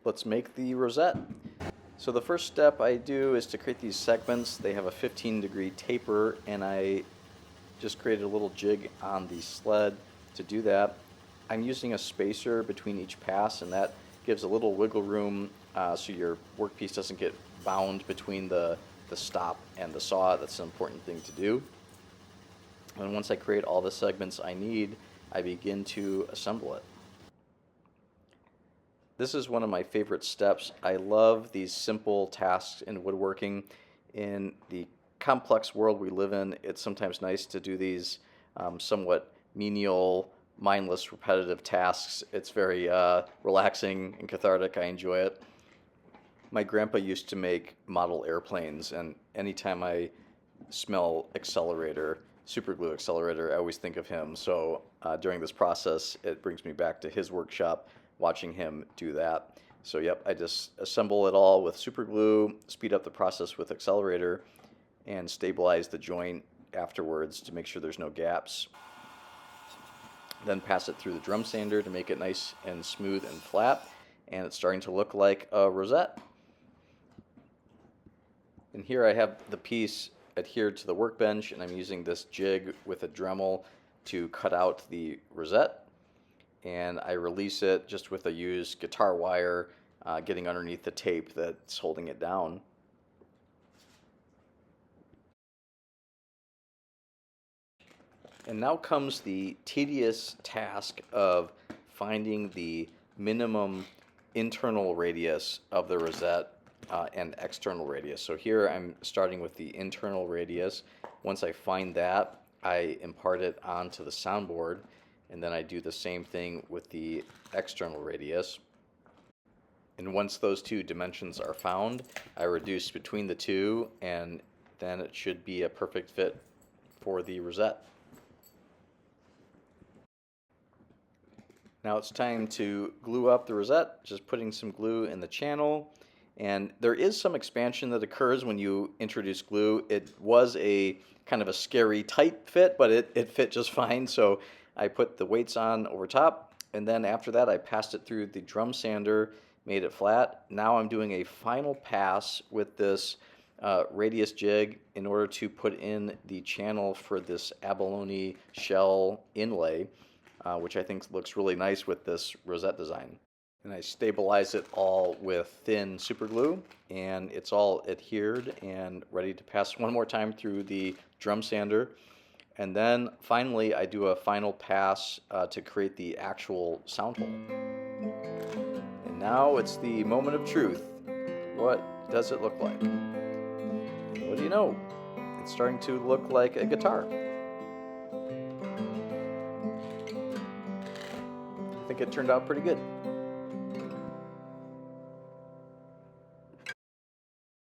let's make the rosette. So the first step I do is to create these segments. They have a 15-degree taper, and I just created a little jig on the sled to do that. I'm using a spacer between each pass, and that gives a little wiggle room so your workpiece doesn't get bound between the stop and the saw. That's an important thing to do. And once I create all the segments I need, I begin to assemble it. This is one of my favorite steps. I love these simple tasks in woodworking. In the complex world we live in, it's sometimes nice to do these somewhat menial, mindless, repetitive tasks. It's very relaxing and cathartic. I enjoy it. My grandpa used to make model airplanes, and anytime I smell accelerator, super glue accelerator, I always think of him. So during this process, it brings me back to his workshop, watching him do that. So yep, I just assemble it all with super glue, speed up the process with accelerator, and stabilize the joint afterwards to make sure there's no gaps. Then pass it through the drum sander to make it nice and smooth and flat, and it's starting to look like a rosette. And here I have the piece adhered to the workbench, and I'm using this jig with a Dremel to cut out the rosette, and I release it just with a used guitar wire getting underneath the tape that's holding it down. And now comes the tedious task of finding the minimum internal radius of the rosette and external radius. So here I'm starting with the internal radius. Once I find that, I impart it onto the soundboard, and then I do the same thing with the external radius. And once those two dimensions are found, I reduce between the two, and then it should be a perfect fit for the rosette. Now it's time to glue up the rosette, just putting some glue in the channel. And there is some expansion that occurs when you introduce glue. It was a kind of a scary tight fit, but it fit just fine. So I put the weights on over top, and then after that I passed it through the drum sander, made it flat. Now I'm doing a final pass with this radius jig in order to put in the channel for this abalone shell inlay, which I think looks really nice with this rosette design. And I stabilize it all with thin super glue, and it's all adhered and ready to pass one more time through the drum sander. And then finally I do a final pass to create the actual sound hole. And now it's the moment of truth. What does it look like? What do you know? It's starting to look like a guitar. I think it turned out pretty good.